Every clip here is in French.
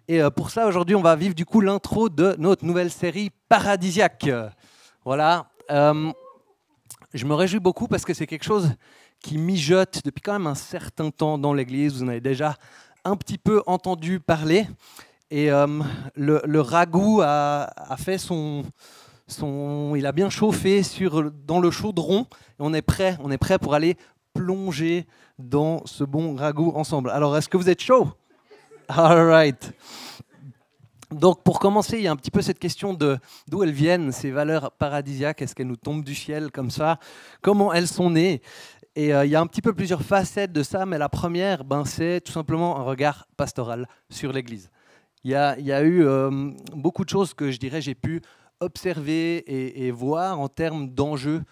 Et pour ça, aujourd'hui, on va vivre du coup l'intro de notre nouvelle série Paradisiaque. Voilà. Je me réjouis beaucoup parce que c'est quelque chose qui mijote depuis quand même un certain temps dans l'Église. Vous en avez déjà un petit peu entendu parler. Et le ragoût a fait il a bien chauffé dans le chaudron. Et on est prêt pour aller plonger dans ce bon ragoût ensemble. Alors, est-ce que vous êtes chaud? All right. Donc, pour commencer, il y a un petit peu cette question de d'où elles viennent, ces valeurs paradisiaques. Est-ce qu'elles nous tombent du ciel comme ça? Comment elles sont nées? Et il y a un petit peu plusieurs facettes de ça, mais la première, c'est tout simplement un regard pastoral sur l'Église. Il y a eu beaucoup de choses que je dirais j'ai pu observer et voir en termes d'enjeux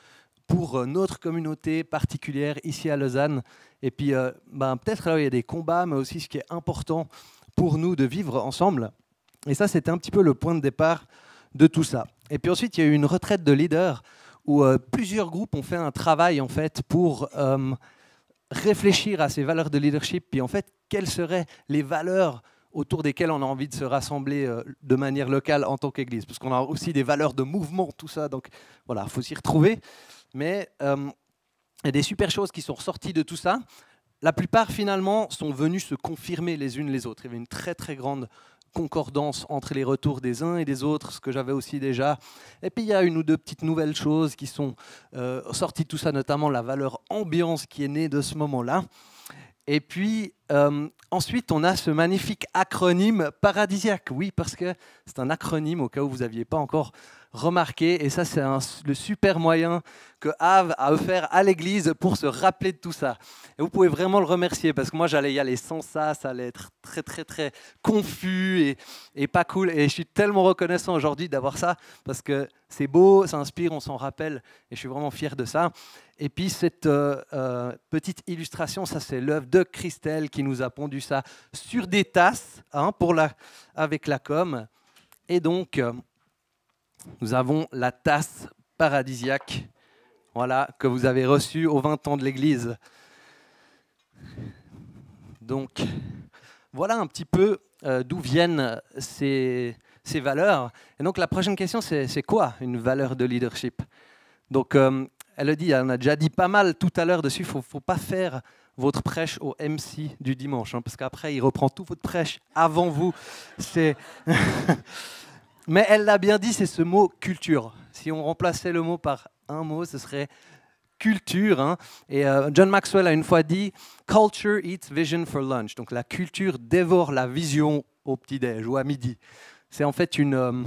pour notre communauté particulière ici à Lausanne. Et puis, peut-être là, il y a des combats, mais aussi ce qui est important pour nous de vivre ensemble. Et ça, c'était un petit peu le point de départ de tout ça. Et puis ensuite, il y a eu une retraite de leaders où plusieurs groupes ont fait un travail en fait pour réfléchir à ces valeurs de leadership. Puis en fait, quelles seraient les valeurs autour desquelles on a envie de se rassembler de manière locale en tant qu'Église. Parce qu'on a aussi des valeurs de mouvement, tout ça. Donc voilà, il faut s'y retrouver. Mais il y a des super choses qui sont ressorties de tout ça. La plupart, finalement, sont venues se confirmer les unes les autres. Il y avait une très, très grande concordance entre les retours des uns et des autres, ce que j'avais aussi déjà. Et puis, il y a une ou deux petites nouvelles choses qui sont sorties de tout ça, notamment la valeur ambiance qui est née de ce moment-là. Et puis, ensuite, on a ce magnifique acronyme paradisiaque. Oui, parce que c'est un acronyme, au cas où vous n'aviez pas encore remarqué. Et ça, c'est le super moyen que Ave a offert à l'Église pour se rappeler de tout ça. Et vous pouvez vraiment le remercier, parce que moi, j'allais y aller sans ça. Ça allait être très, très, très confus et pas cool. Et je suis tellement reconnaissant aujourd'hui d'avoir ça, parce que c'est beau, ça inspire, on s'en rappelle. Et je suis vraiment fier de ça. Et puis cette petite illustration, ça c'est l'œuvre de Christelle qui nous a pondu ça sur des tasses avec la com. Et donc, nous avons la tasse paradisiaque, voilà, que vous avez reçue aux 20 ans de l'Église. Donc, voilà un petit peu d'où viennent ces valeurs. Et donc, la prochaine question, c'est quoi une valeur de leadership? Donc, elle a déjà dit pas mal tout à l'heure dessus, il ne faut pas faire votre prêche au MC du dimanche, parce qu'après, il reprend tout votre prêche avant vous. Mais elle l'a bien dit, c'est ce mot « culture ». Si on remplaçait le mot par un mot, ce serait « culture ». Et John Maxwell a une fois dit « Culture eats vision for lunch ». Donc la culture dévore la vision au petit-déj ou à midi. C'est en fait une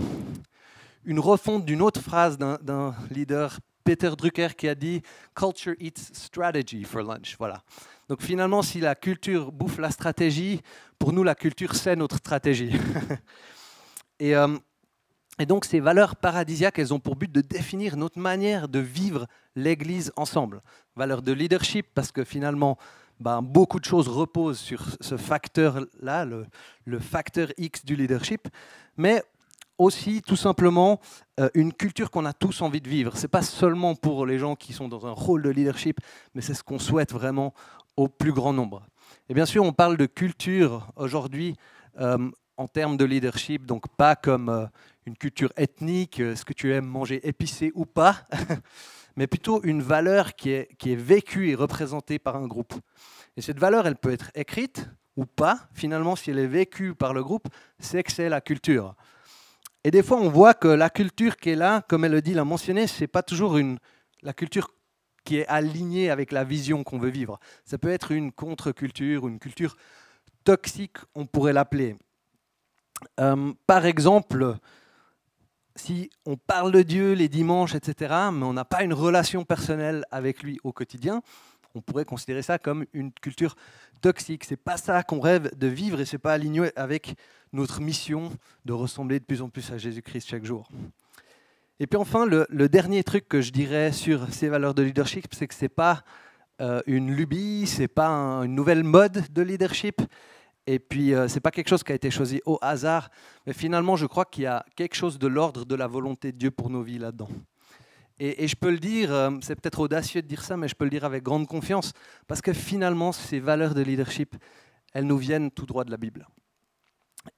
refonte d'une autre phrase d'un leader, Peter Drucker, qui a dit « Culture eats strategy for lunch ». Voilà. Donc finalement, si la culture bouffe la stratégie, pour nous, la culture, c'est notre stratégie. Et donc ces valeurs paradisiaques, elles ont pour but de définir notre manière de vivre l'Église ensemble. Valeurs de leadership, parce que finalement, beaucoup de choses reposent sur ce facteur-là, le facteur X du leadership, mais aussi tout simplement une culture qu'on a tous envie de vivre. Ce n'est pas seulement pour les gens qui sont dans un rôle de leadership, mais c'est ce qu'on souhaite vraiment au plus grand nombre. Et bien sûr, on parle de culture aujourd'hui en termes de leadership, donc pas comme une culture ethnique, est-ce que tu aimes manger épicé ou pas, mais plutôt une valeur qui est vécue et représentée par un groupe. Et cette valeur, elle peut être écrite ou pas. Finalement, si elle est vécue par le groupe, c'est que c'est la culture. Et des fois, on voit que la culture qui est là, comme elle le dit, l'a mentionné, ce n'est pas toujours la culture qui est alignée avec la vision qu'on veut vivre. Ça peut être une contre-culture, une culture toxique, on pourrait l'appeler. Par exemple, si on parle de Dieu les dimanches, etc., mais on n'a pas une relation personnelle avec lui au quotidien, on pourrait considérer ça comme une culture toxique. Ce n'est pas ça qu'on rêve de vivre et ce n'est pas aligné avec notre mission de ressembler de plus en plus à Jésus-Christ chaque jour. Et puis enfin, le dernier truc que je dirais sur ces valeurs de leadership, c'est que ce n'est pas une lubie, ce n'est pas une nouvelle mode de leadership. Et puis, ce n'est pas quelque chose qui a été choisi au hasard, mais finalement, je crois qu'il y a quelque chose de l'ordre de la volonté de Dieu pour nos vies là-dedans. Et je peux le dire, c'est peut-être audacieux de dire ça, mais je peux le dire avec grande confiance, parce que finalement, ces valeurs de leadership, elles nous viennent tout droit de la Bible.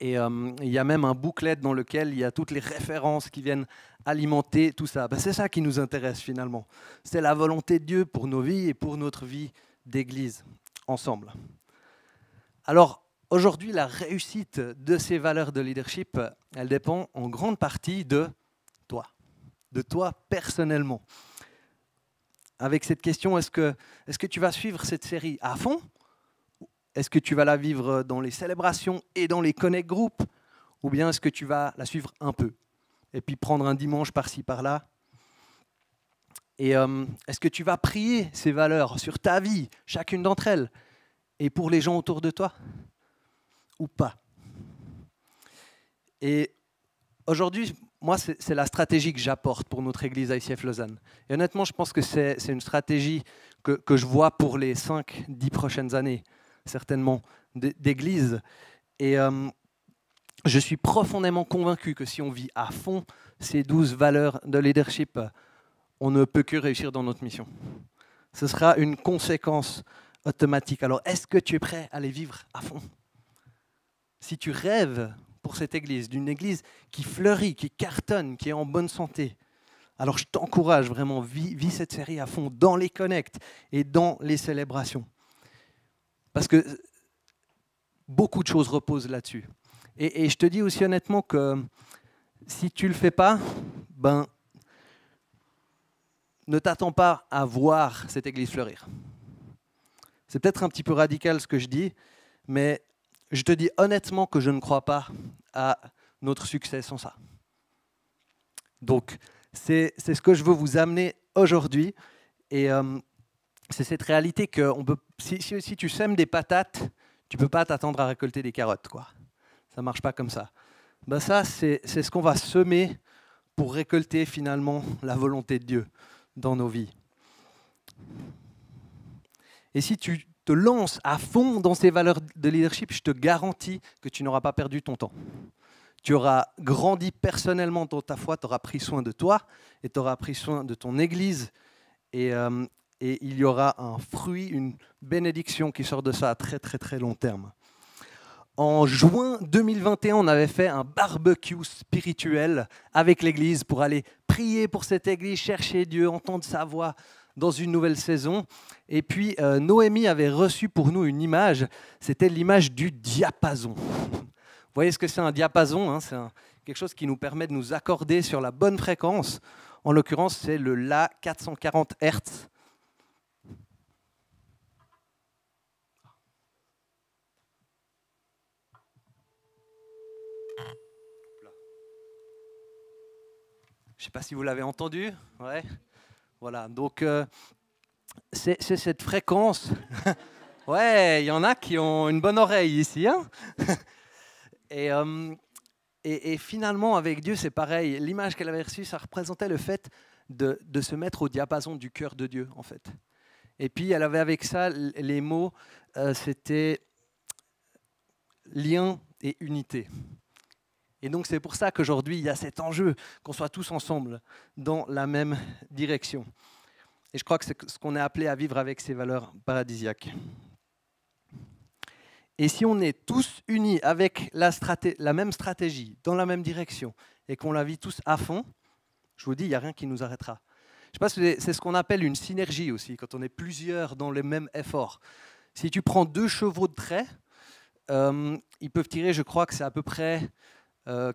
Et il y a même un booklet dans lequel il y a toutes les références qui viennent alimenter tout ça. Ben, c'est ça qui nous intéresse finalement. C'est la volonté de Dieu pour nos vies et pour notre vie d'église ensemble. Alors aujourd'hui, la réussite de ces valeurs de leadership, elle dépend en grande partie de toi personnellement. Avec cette question, est-ce que tu vas suivre cette série à fond ? Est-ce que tu vas la vivre dans les célébrations et dans les connect groups ? Ou bien est-ce que tu vas la suivre un peu et puis prendre un dimanche par-ci, par-là ? Et est-ce que tu vas prier ces valeurs sur ta vie, chacune d'entre elles, et pour les gens autour de toi ? Ou pas ? Et aujourd'hui, moi, c'est la stratégie que j'apporte pour notre église ICF Lausanne. Et honnêtement, je pense que c'est une stratégie que je vois pour les 5-10 prochaines années, certainement, d'église. Et je suis profondément convaincu que si on vit à fond ces 12 valeurs de leadership, on ne peut que réussir dans notre mission. Ce sera une conséquence automatique. Alors, est-ce que tu es prêt à les vivre à fond ? Si tu rêves pour cette église, d'une église qui fleurit, qui cartonne, qui est en bonne santé, alors je t'encourage vraiment, vis cette série à fond dans les connects et dans les célébrations. Parce que beaucoup de choses reposent là-dessus. Et je te dis aussi honnêtement que si tu ne le fais pas, ben, ne t'attends pas à voir cette église fleurir. C'est peut-être un petit peu radical ce que je dis, mais je te dis honnêtement que je ne crois pas à notre succès sans ça. Donc, c'est ce que je veux vous amener aujourd'hui. Et c'est cette réalité que si tu sèmes des patates, tu ne peux pas t'attendre à récolter des carottes, quoi. Ça ne marche pas comme ça. Ben ça, c'est ce qu'on va semer pour récolter finalement la volonté de Dieu dans nos vies. Et si tu te lances à fond dans ces valeurs de leadership, je te garantis que tu n'auras pas perdu ton temps. Tu auras grandi personnellement dans ta foi, tu auras pris soin de toi et tu auras pris soin de ton église. Et il y aura un fruit, une bénédiction qui sort de ça à très très très long terme. En juin 2021, on avait fait un barbecue spirituel avec l'église pour aller prier pour cette église, chercher Dieu, entendre sa voix dans une nouvelle saison. Et puis Noémie avait reçu pour nous une image, c'était l'image du diapason. Vous voyez ce que c'est un diapason, hein, c'est quelque chose qui nous permet de nous accorder sur la bonne fréquence. En l'occurrence, c'est le La 440 Hz. Je ne sais pas si vous l'avez entendu. Ouais. Voilà, donc c'est cette fréquence. Ouais, il y en a qui ont une bonne oreille ici. Hein. Et finalement, avec Dieu, c'est pareil. L'image qu'elle avait reçue, ça représentait le fait de se mettre au diapason du cœur de Dieu, en fait. Et puis, elle avait avec ça les mots, c'était lien et unité. Et donc, c'est pour ça qu'aujourd'hui, il y a cet enjeu, qu'on soit tous ensemble dans la même direction. Et je crois que c'est ce qu'on est appelé à vivre avec ces valeurs paradisiaques. Et si on est tous unis avec la même stratégie, dans la même direction, et qu'on la vit tous à fond, je vous dis, il n'y a rien qui nous arrêtera. Je pense que c'est ce qu'on appelle une synergie aussi, quand on est plusieurs dans le même effort. Si tu prends 2 chevaux de trait, ils peuvent tirer, je crois que c'est à peu près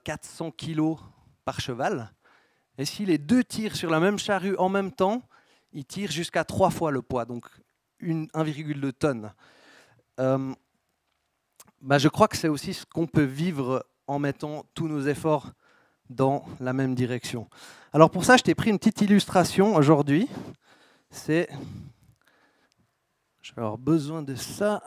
400 kilos par cheval. Et si les 2 tirent sur la même charrue en même temps, ils tirent jusqu'à 3 fois le poids, donc 1,2 tonnes. Je crois que c'est aussi ce qu'on peut vivre en mettant tous nos efforts dans la même direction. Alors pour ça, je t'ai pris une petite illustration aujourd'hui. Je vais avoir besoin de ça.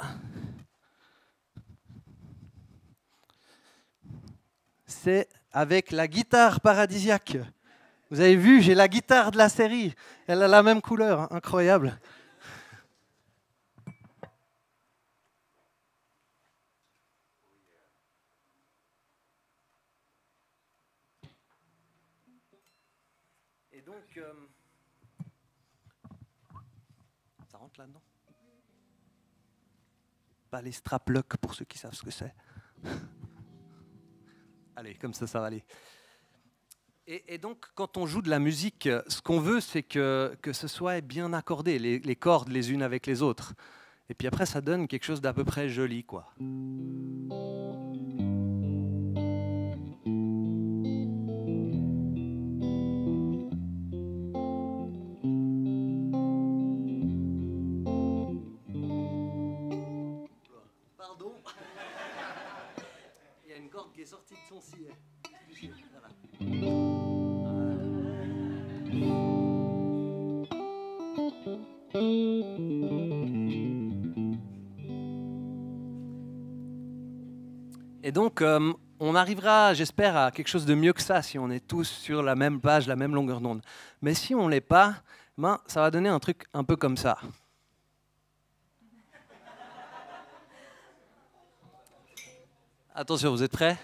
C'est avec la guitare paradisiaque. Vous avez vu, j'ai la guitare de la série. Elle a la même couleur, hein, incroyable. Et donc, ça rentre là-dedans. Pas les strap-locks pour ceux qui savent ce que c'est. Allez, comme ça va aller. Et donc, quand on joue de la musique, ce qu'on veut, c'est que ce soit bien accordé, les cordes les unes avec les autres. Et puis après, ça donne quelque chose d'à peu près joli, quoi. Pardon. Il y a une corde qui est sortie de son sillet. Voilà. Et donc, on arrivera, j'espère, à quelque chose de mieux que ça si on est tous sur la même page, la même longueur d'onde. Mais si on ne l'est pas, ben, ça va donner un truc un peu comme ça. Attention, vous êtes prêts ?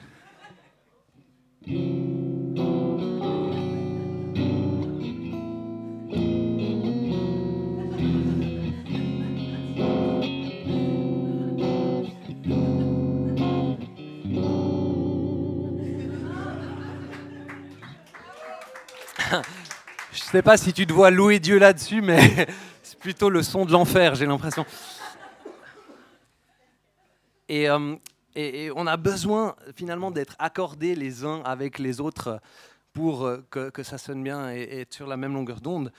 Je ne sais pas si tu te vois louer Dieu là-dessus, mais c'est plutôt le son de l'enfer, j'ai l'impression. Et on a besoin finalement d'être accordés les uns avec les autres pour que ça sonne bien et être sur la même longueur d'onde.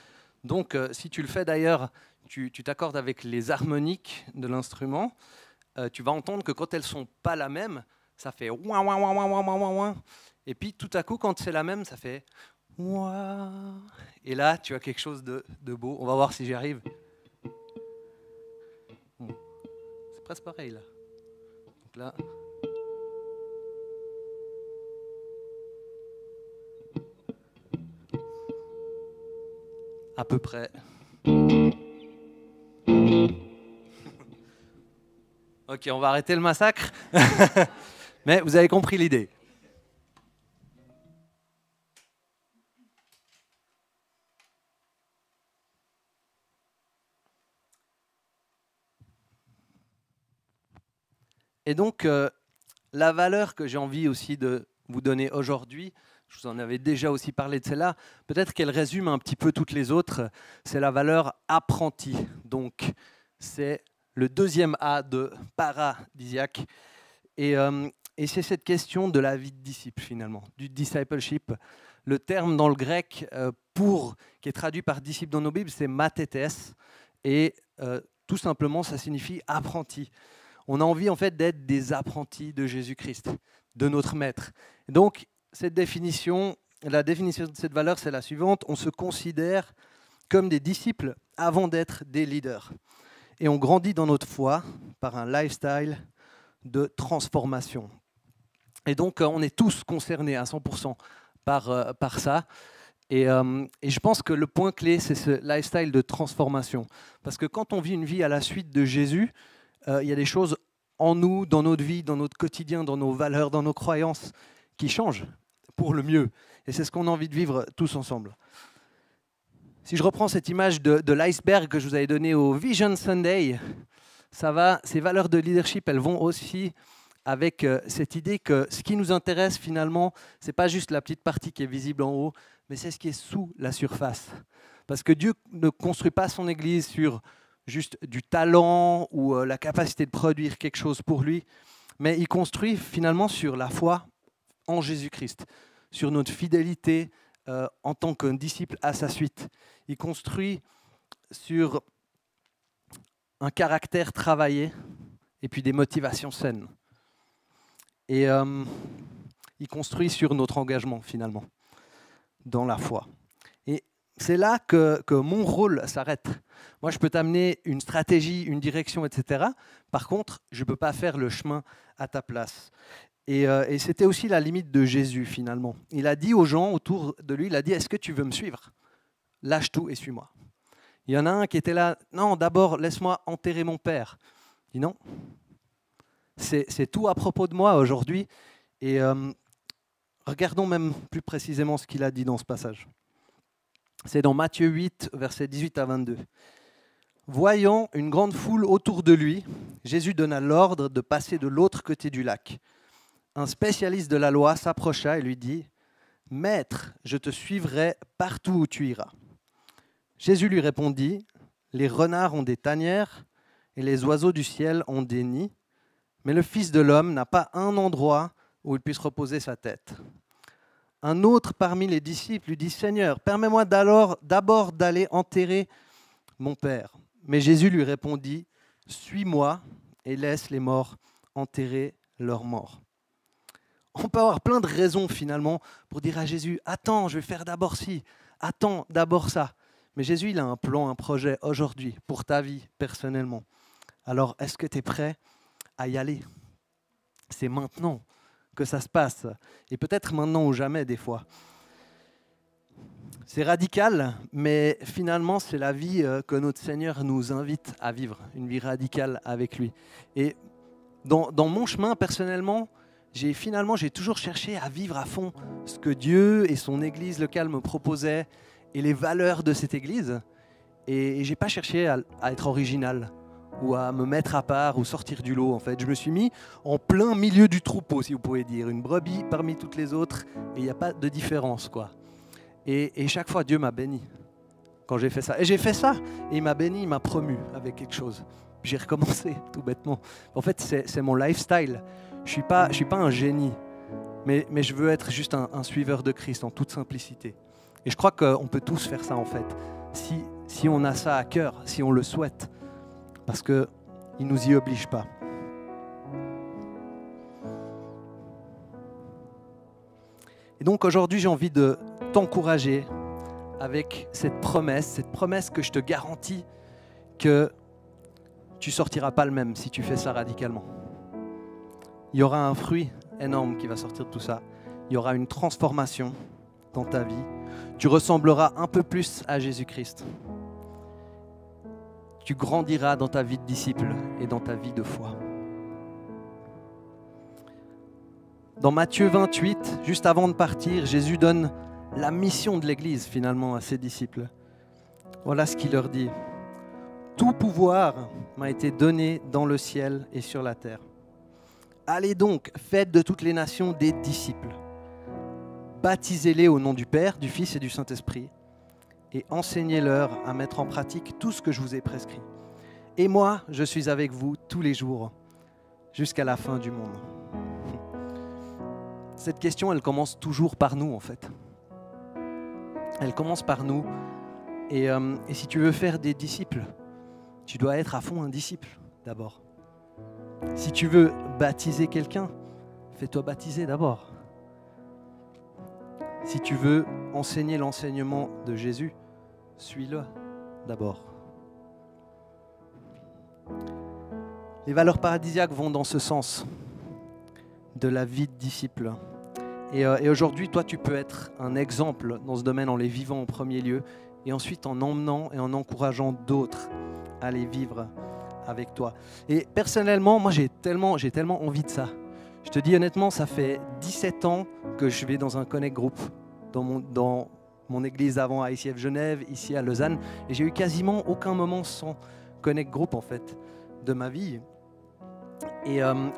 Donc si tu le fais d'ailleurs, tu t'accordes avec les harmoniques de l'instrument, tu vas entendre que quand elles ne sont pas la même, ça fait ouin, ouin, ouin, ouin, ouin, ouin, ouin. Et puis tout à coup, quand c'est la même, ça fait ouin. Et là, tu as quelque chose de beau. On va voir si j'y arrive. Bon. C'est presque pareil là. Donc là. À peu près. Ok, on va arrêter le massacre. Mais vous avez compris l'idée. Et donc, la valeur que j'ai envie aussi de vous donner aujourd'hui, je vous en avais déjà aussi parlé de celle-là, peut-être qu'elle résume un petit peu toutes les autres, c'est la valeur apprenti. Donc, c'est le deuxième A de paradisiaque. Et c'est cette question de la vie de disciple, finalement, du discipleship. Le terme dans le grec, qui est traduit par disciple dans nos Bibles, c'est mathetes. Et tout simplement, ça signifie apprenti. On a envie en fait d'être des apprentis de Jésus-Christ, de notre Maître. Donc, la définition de cette valeur, c'est la suivante. On se considère comme des disciples avant d'être des leaders. Et on grandit dans notre foi par un lifestyle de transformation. Et donc, on est tous concernés à 100% par ça. Et je pense que le point clé, c'est ce lifestyle de transformation. Parce que quand on vit une vie à la suite de Jésus, il y a des choses en nous, dans notre vie, dans notre quotidien, dans nos valeurs, dans nos croyances, qui changent pour le mieux. Et c'est ce qu'on a envie de vivre tous ensemble. Si je reprends cette image de l'iceberg que je vous avais donnée au Vision Sunday, ces valeurs de leadership, elles vont aussi avec cette idée que ce qui nous intéresse finalement, ce n'est pas juste la petite partie qui est visible en haut, mais c'est ce qui est sous la surface. Parce que Dieu ne construit pas son Église sur juste du talent ou la capacité de produire quelque chose pour lui, mais il construit finalement sur la foi en Jésus-Christ, sur notre fidélité en tant qu'un disciple à sa suite. Il construit sur un caractère travaillé et puis des motivations saines. Et il construit sur notre engagement finalement, dans la foi. Et c'est là que mon rôle s'arrête. Moi, je peux t'amener une stratégie, une direction, etc. Par contre, je ne peux pas faire le chemin à ta place. Et c'était aussi la limite de Jésus, finalement. Il a dit aux gens autour de lui, il a dit, est-ce que tu veux me suivre ? Lâche tout et suis-moi. Il y en a un qui était là, non, d'abord, laisse-moi enterrer mon père. Il dit non, c'est tout à propos de moi aujourd'hui. Et regardons même plus précisément ce qu'il a dit dans ce passage. C'est dans Matthieu 8, versets 18 à 22. Voyant une grande foule autour de lui, Jésus donna l'ordre de passer de l'autre côté du lac. un spécialiste de la loi s'approcha et lui dit « Maître, je te suivrai partout où tu iras. » Jésus lui répondit « Les renards ont des tanières et les oiseaux du ciel ont des nids, mais le Fils de l'homme n'a pas un endroit où il puisse reposer sa tête. » Un autre parmi les disciples lui dit « Seigneur, permets-moi d'abord d'aller enterrer mon Père. » Mais Jésus lui répondit « Suis-moi et laisse les morts enterrer leurs morts. » On peut avoir plein de raisons finalement pour dire à Jésus « Attends, je vais faire d'abord ci, attends d'abord ça. » Mais Jésus, il a un plan, un projet aujourd'hui pour ta vie personnellement. Alors, est-ce que tu es prêt à y aller? C'est maintenant que ça se passe. Et peut-être maintenant ou jamais des fois. C'est radical, mais finalement, c'est la vie que notre Seigneur nous invite à vivre, une vie radicale avec lui. Et dans mon chemin, personnellement, j'ai toujours cherché à vivre à fond ce que Dieu et son Église locale me proposaient et les valeurs de cette Église. Et je n'ai pas cherché à être original ou à me mettre à part ou sortir du lot. En fait, je me suis mis en plein milieu du troupeau, si vous pouvez dire, une brebis parmi toutes les autres, et il n'y a pas de différence, quoi. Et chaque fois, Dieu m'a béni quand j'ai fait ça. Et j'ai fait ça, et il m'a béni, il m'a promu avec quelque chose. Puis j'ai recommencé, tout bêtement. En fait, c'est mon lifestyle. Je suis pas un génie, mais je veux être juste un suiveur de Christ en toute simplicité. Et je crois qu'on peut tous faire ça, en fait, si on a ça à cœur, si on le souhaite, parce qu'il ne nous y oblige pas. Et donc aujourd'hui, j'ai envie de t'encourager avec cette promesse que je te garantis que tu ne sortiras pas le même si tu fais ça radicalement. Il y aura un fruit énorme qui va sortir de tout ça. Il y aura une transformation dans ta vie. Tu ressembleras un peu plus à Jésus-Christ. Tu grandiras dans ta vie de disciple et dans ta vie de foi. Dans Matthieu 28, juste avant de partir, Jésus donne la mission de l'Église finalement à ses disciples. Voilà ce qu'il leur dit. « Tout pouvoir m'a été donné dans le ciel et sur la terre. Allez donc, faites de toutes les nations des disciples. Baptisez-les au nom du Père, du Fils et du Saint-Esprit et enseignez-leur à mettre en pratique tout ce que je vous ai prescrit. Et moi, je suis avec vous tous les jours jusqu'à la fin du monde. » Cette question, elle commence toujours par nous, en fait. Elle commence par nous. Et si tu veux faire des disciples, tu dois être à fond un disciple, d'abord. Si tu veux baptiser quelqu'un, fais-toi baptiser d'abord. Si tu veux enseigner l'enseignement de Jésus, suis-le d'abord. Les valeurs paradisiaques vont dans ce sens de la vie de disciple. Et aujourd'hui, toi, tu peux être un exemple dans ce domaine en les vivant en premier lieu et ensuite en emmenant et en encourageant d'autres à les vivre avec toi. Et personnellement, moi, j'ai tellement envie de ça. Je te dis honnêtement, ça fait 17 ans que je vais dans un Connect Group dans mon église avant à ICF Genève, ici à Lausanne, et j'ai eu quasiment aucun moment sans Connect Group en fait de ma vie.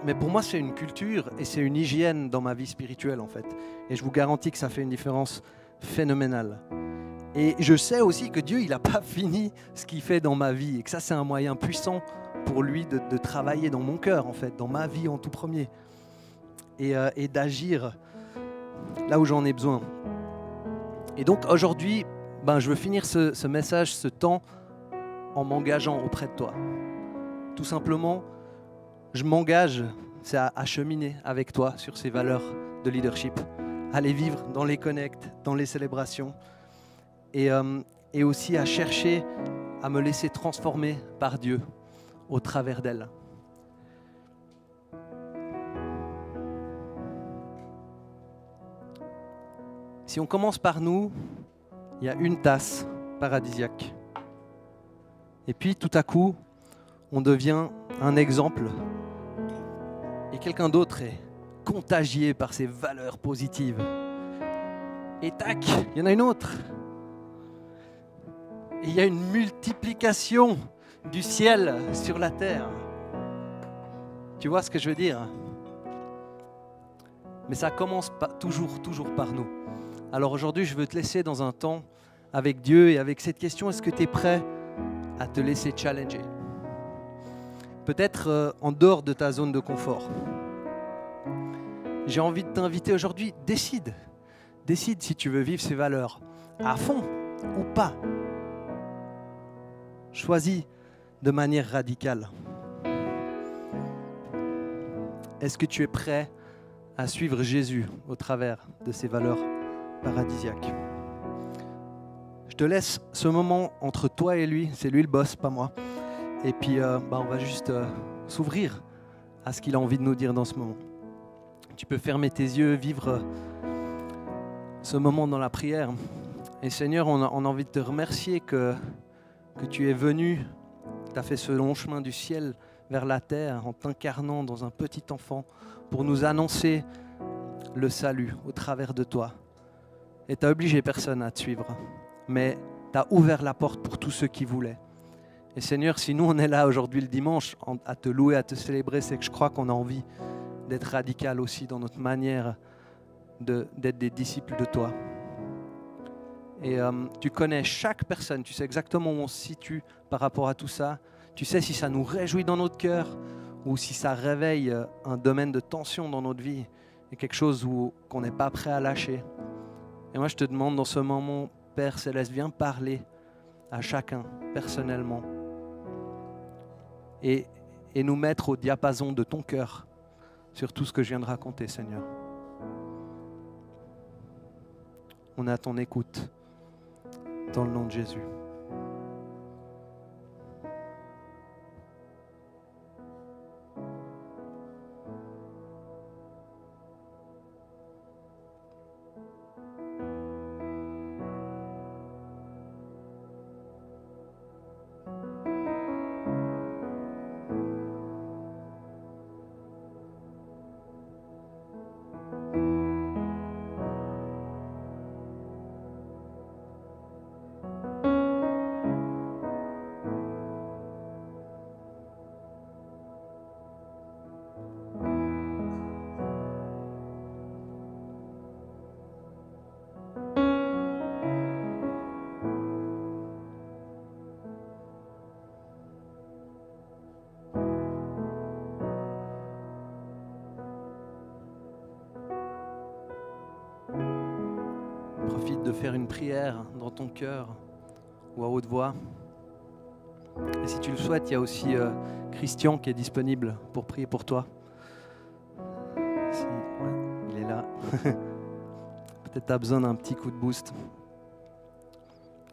Mais pour moi, c'est une culture et c'est une hygiène dans ma vie spirituelle en fait. Et je vous garantis que ça fait une différence phénoménale. Et je sais aussi que Dieu, il n'a pas fini ce qu'il fait dans ma vie et que ça, c'est un moyen puissant pour lui de travailler dans mon cœur en fait, dans ma vie en tout premier et d'agir là où j'en ai besoin. Et donc aujourd'hui, je veux finir ce message, ce temps, en m'engageant auprès de toi. Tout simplement, je m'engage à cheminer avec toi sur ces valeurs de leadership, à les vivre dans les connects, dans les célébrations, et aussi à chercher à me laisser transformer par Dieu au travers d'elles. Si on commence par nous, il y a une tasse paradisiaque. Et puis tout à coup, on devient un exemple. Et quelqu'un d'autre est contagié par ces valeurs positives. Et tac, il y en a une autre. Et il y a une multiplication du ciel sur la terre. Tu vois ce que je veux dire ? Mais ça commence toujours par nous. Alors aujourd'hui, je veux te laisser dans un temps avec Dieu et avec cette question, est-ce que tu es prêt à te laisser challenger? Peut-être en dehors de ta zone de confort. J'ai envie de t'inviter aujourd'hui, décide si tu veux vivre ces valeurs à fond ou pas. Choisis de manière radicale. Est-ce que tu es prêt à suivre Jésus au travers de ces valeurs paradisiaques? Je te laisse ce moment entre toi et lui, c'est lui le boss, pas moi. Et puis on va juste s'ouvrir à ce qu'il a envie de nous dire dans ce moment. Tu peux fermer tes yeux, vivre ce moment dans la prière. Et Seigneur, on a envie de te remercier que tu es venu, tu as fait ce long chemin du ciel vers la terre en t'incarnant dans un petit enfant pour nous annoncer le salut au travers de toi. Et tu n'as obligé personne à te suivre, mais tu as ouvert la porte pour tous ceux qui voulaient. Et Seigneur, si nous on est là aujourd'hui le dimanche à te louer, à te célébrer, c'est que je crois qu'on a envie d'être radical aussi dans notre manière d'être des disciples de toi. Et tu connais chaque personne, tu sais exactement où on se situe par rapport à tout ça. Tu sais si ça nous réjouit dans notre cœur ou si ça réveille un domaine de tension dans notre vie et quelque chose qu'on n'est pas prêt à lâcher. Et moi je te demande dans ce moment, Père Céleste, viens parler à chacun personnellement et nous mettre au diapason de ton cœur sur tout ce que je viens de raconter, Seigneur. On est à ton écoute, dans le nom de Jésus. Profite de faire une prière dans ton cœur ou à haute voix. Et si tu le souhaites, il y a aussi Christian qui est disponible pour prier pour toi. Il est là. Peut-être tu as besoin d'un petit coup de boost.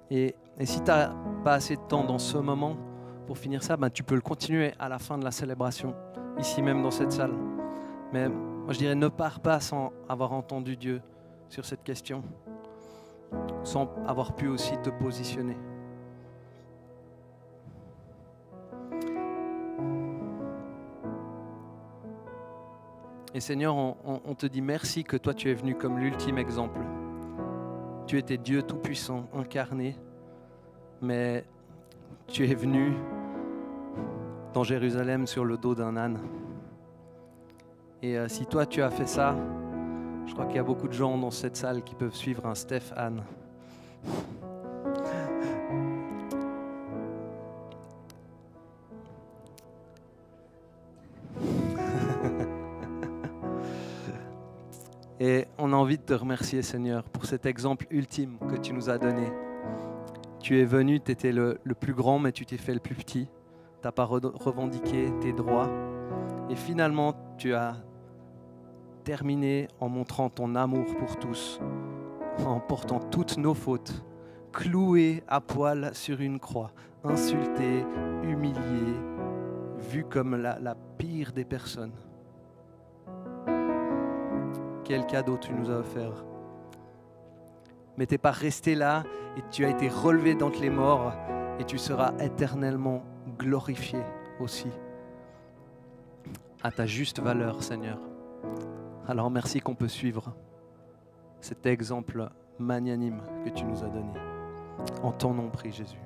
Et si tu n'as pas assez de temps dans ce moment pour finir ça, tu peux le continuer à la fin de la célébration, ici même dans cette salle. Mais moi je dirais ne pars pas sans avoir entendu Dieu sur cette question, sans avoir pu aussi te positionner. Et Seigneur, on te dit merci que toi tu es venu comme l'ultime exemple. Tu étais Dieu tout-puissant, incarné, mais tu es venu dans Jérusalem sur le dos d'un âne. Et si toi tu as fait ça, je crois qu'il y a beaucoup de gens dans cette salle qui peuvent suivre un Steph Anne. Et on a envie de te remercier, Seigneur, pour cet exemple ultime que tu nous as donné. Tu es venu, tu étais le plus grand, mais tu t'es fait le plus petit. Tu n'as pas revendiqué tes droits. Et finalement, tu as terminé en montrant ton amour pour tous, en portant toutes nos fautes, cloué à poil sur une croix, insulté, humilié, vu comme la pire des personnes. Quel cadeau tu nous as offert. Mais tu n'es pas resté là et tu as été relevé d'entre les morts et tu seras éternellement glorifié aussi à ta juste valeur, Seigneur. Alors merci qu'on peut suivre cet exemple magnanime que tu nous as donné. En ton nom, prie Jésus.